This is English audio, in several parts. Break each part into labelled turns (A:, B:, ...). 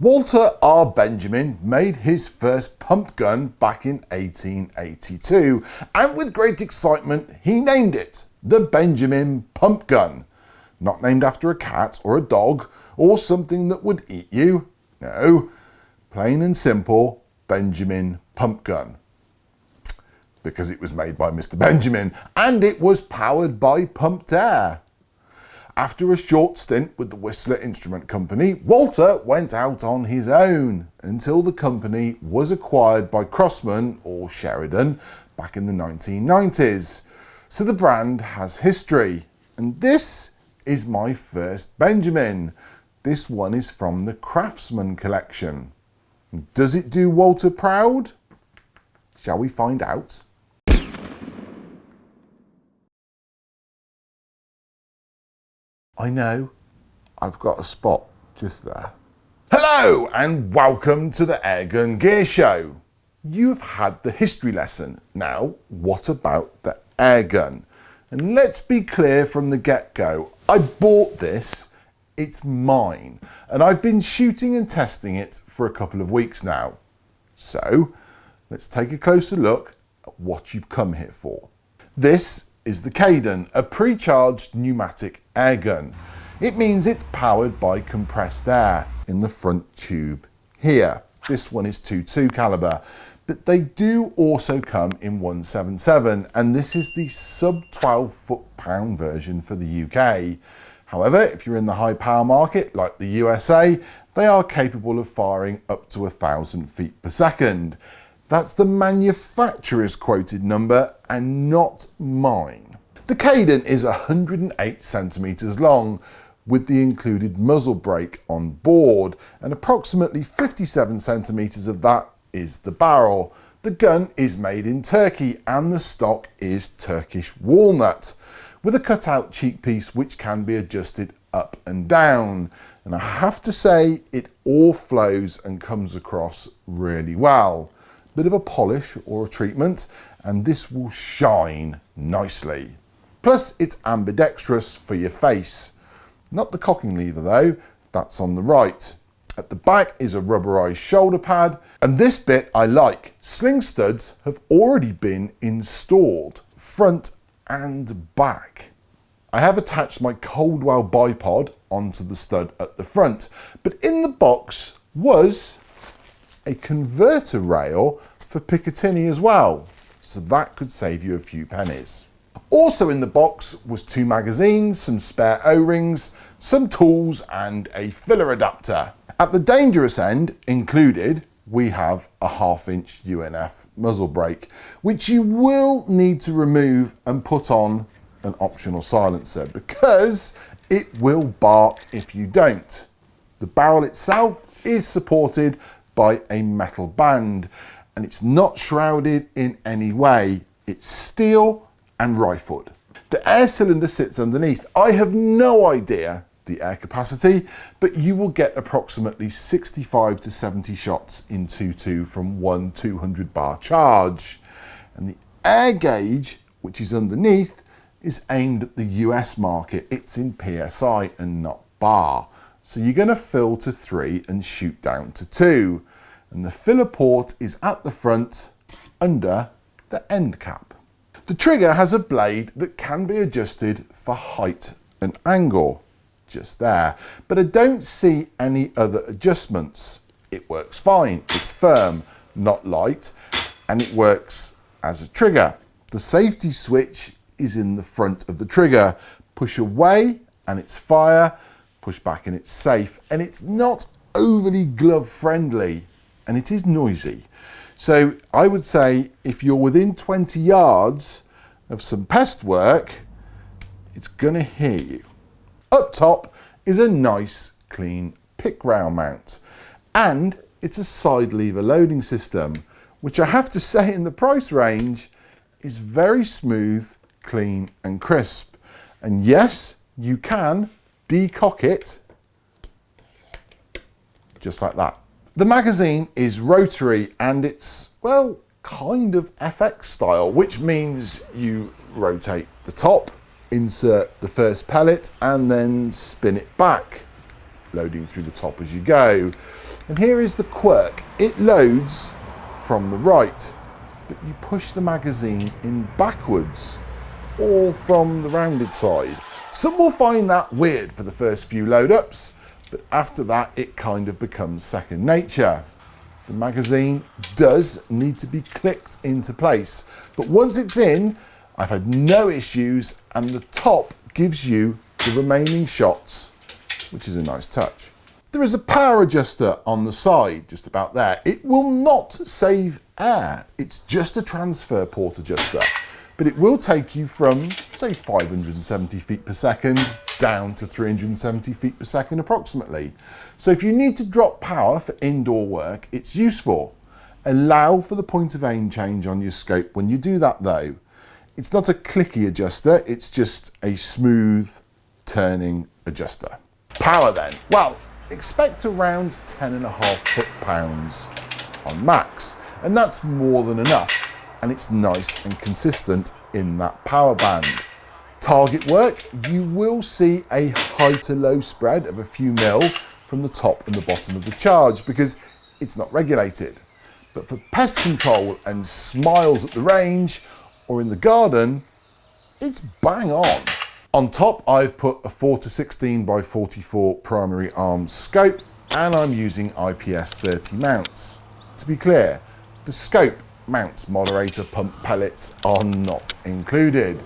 A: Walter R. Benjamin made his first pump gun back in 1882, and with great excitement he named it the Benjamin Pump Gun. Not named after a cat or a dog or something that would eat you. No, plain and simple, Benjamin Pump Gun. Because it was made by Mr. Benjamin and it was powered by pumped air. After a short stint with the Whistler Instrument Company, Walter went out on his own until the company was acquired by Crossman or Sheridan back in the 1990s. So the brand has history, and this is my first Benjamin. This one is from the Craftsman collection. Does it do Walter proud? Shall we find out? I know, I've got a spot just there. Hello and welcome to the AirgunGearShow. You've had the history lesson. Now, what about the airgun? And let's be clear from the get-go. I bought this, it's mine, and I've been shooting and testing it for a couple of weeks now. So, let's take a closer look at what you've come here for. This is the Cayden, a pre-charged pneumatic airgun. It means it's powered by compressed air in the front tube here. This one is 22 caliber, but they do also come in 177, and this is the sub 12 foot-pound version for the UK. However, if you're in the high power market like the USA, they are capable of firing up to 1,000 feet per second. That's the manufacturer's quoted number and not mine. The Cayden is 108 centimeters long with the included muzzle brake on board, and approximately 57 centimeters of that is the barrel. The gun is made in Turkey and the stock is Turkish walnut with a cutout cheek piece which can be adjusted up and down. And I have to say it all flows and comes across really well. Bit of a polish or a treatment and this will shine nicely. Plus it's ambidextrous for your face. Not the cocking lever though, that's on the right. At the back is a rubberized shoulder pad, and this bit I like. Sling studs have already been installed, front and back. I have attached my Coldwell bipod onto the stud at the front, but in the box was a converter rail for Picatinny as well, so that could save you a few pennies. Also in the box was 2 magazines, some spare O-rings, some tools and a filler adapter. At the dangerous end included, we have a 1/2 inch UNF muzzle brake, which you will need to remove and put on an optional silencer because it will bark if you don't. The barrel itself is supported by a metal band and it's not shrouded in any way. It's steel and rifled. The air cylinder sits underneath. I have no idea the air capacity, but you will get approximately 65 to 70 shots in 2.2 from one 200 bar charge. And the air gauge, which is underneath, is aimed at the US market. It's in PSI and not bar. So you're going to fill to 3 and shoot down to 2. And the filler port is at the front under the end cap. The trigger has a blade that can be adjusted for height and angle. Just there, but I don't see any other adjustments. It works fine, it's firm, not light, and it works as a trigger. The safety switch is in the front of the trigger. Push away and it's fire, push back and it's safe, and it's not overly glove friendly and it is noisy. So I would say if you're within 20 yards of some pest work, it's gonna hear you. Up top is a nice clean pick rail mount, and it's a side lever loading system, which I have to say in the price range is very smooth, clean and crisp. And yes, you can decock it just like that. The magazine is rotary and it's, well, kind of FX style, which means you rotate the top, insert the first pellet and then spin it back, loading through the top as you go. And here is the quirk. It loads from the right, but you push the magazine in backwards, or from the rounded side. Some will find that weird for the first few load ups, but after that it kind of becomes second nature. The magazine does need to be clicked into place, but once it's in, I've had no issues, and the top gives you the remaining shots, which is a nice touch. There is a power adjuster on the side, just about there. It will not save air. It's just a transfer port adjuster, but it will take you from, say, 570 feet per second down to 370 feet per second approximately. So if you need to drop power for indoor work, it's useful. Allow for the point of aim change on your scope when you do that though. It's not a clicky adjuster, it's just a smooth turning adjuster. Power then. Well, expect around 10.5 foot-pounds on max, and that's more than enough, and it's nice and consistent in that power band. Target work, you will see a high to low spread of a few mil from the top and the bottom of the charge because it's not regulated. But for pest control and smiles at the range or in the garden, it's bang on. On top, I've put a 4-16 by 44 primary arm scope, and I'm using IPS 30 mounts. To be clear, the scope mounts moderator pump pellets are not included.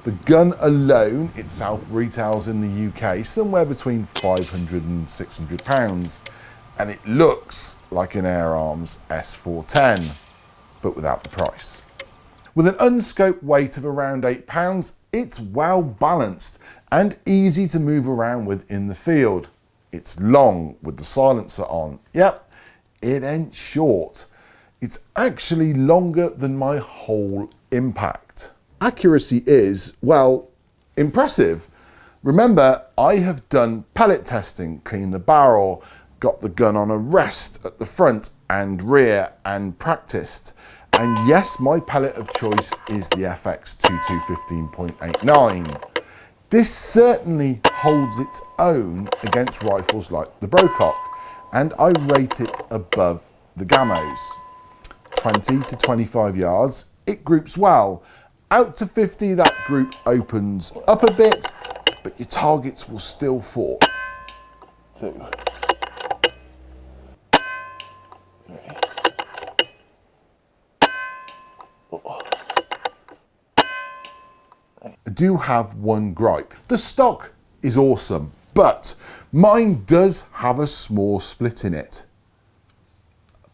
A: The gun alone itself retails in the UK somewhere between £500 and £600, and it looks like an Air Arms S410, but without the price. With an unscoped weight of around £8, it's well balanced and easy to move around with in the field. It's long with the silencer on. Yep, it ain't short. It's actually longer than my whole impact. Accuracy is, well, impressive. Remember, I have done pellet testing, cleaned the barrel, got the gun on a rest at the front and rear and practiced. And yes, my pellet of choice is the FX22 15.89. This certainly holds its own against rifles like the Brocock, and I rate it above the Gamos. 20 to 25 yards, it groups well. Out to 50, that group opens up a bit, but your targets will still fall. 2, 3, 4. I do have one gripe. The stock is awesome, but mine does have a small split in it.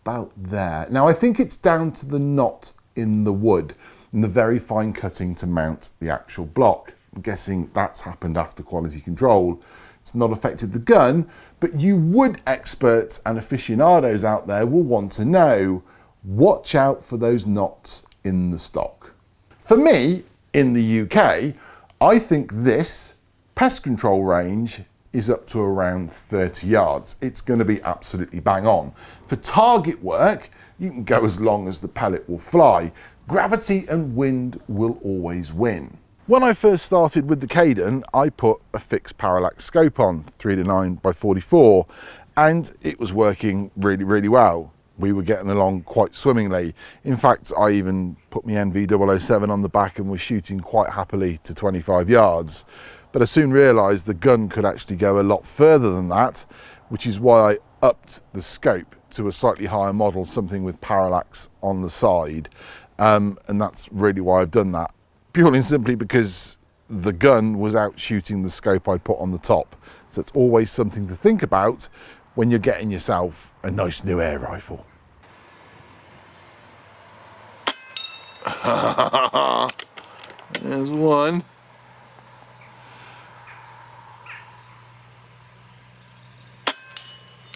A: About there. Now I think it's down to the knot in the wood and the very fine cutting to mount the actual block. I'm guessing that's happened after quality control. It's not affected the gun, but you wood experts and aficionados out there will want to know, watch out for those knots in the stock. For me, in the UK, I think this pest control range is up to around 30 yards. It's going to be absolutely bang on. For target work, you can go as long as the pellet will fly. Gravity and wind will always win. When I first started with the Cayden, I put a fixed parallax scope on, 3-9 by 44, and it was working really, really well. We were getting along quite swimmingly. In fact, I even put my NV007 on the back and was shooting quite happily to 25 yards. But I soon realised the gun could actually go a lot further than that, which is why I upped the scope to a slightly higher model, something with parallax on the side. And that's really why I've done that. Purely and simply because the gun was out shooting the scope I put on the top. So it's always something to think about when you're getting yourself a nice new air rifle. There's one.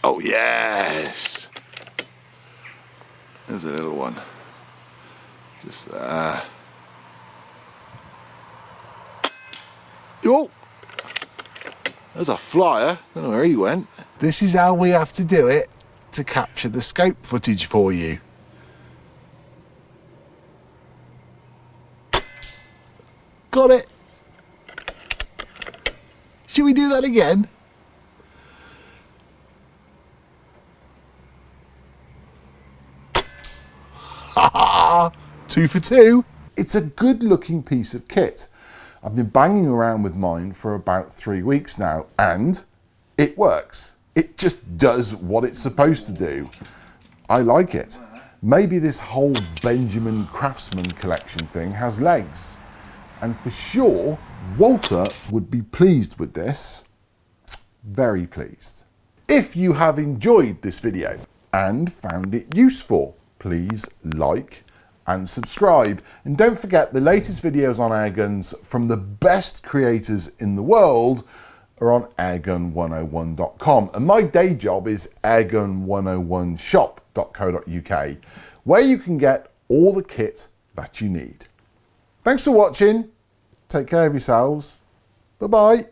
A: Oh yes! There's a little one. Just there. Oh! There's a flyer. Don't know where he went. This is how we have to do it to capture the scope footage for you. Got it. Should we do that again? 2 for 2. It's a good looking piece of kit. I've been banging around with mine for about 3 weeks now, and it works. It just does what it's supposed to do. I like it. Maybe this whole Benjamin Craftsman collection thing has legs. And for sure, Walter would be pleased with this. Very pleased. If you have enjoyed this video and found it useful, please like and subscribe. And don't forget, the latest videos on airguns from the best creators in the world are on AirgunGear101.com. And my day job is AirgunGear101shop.co.uk, where you can get all the kit that you need. Thanks for watching. Take care of yourselves. Bye-bye.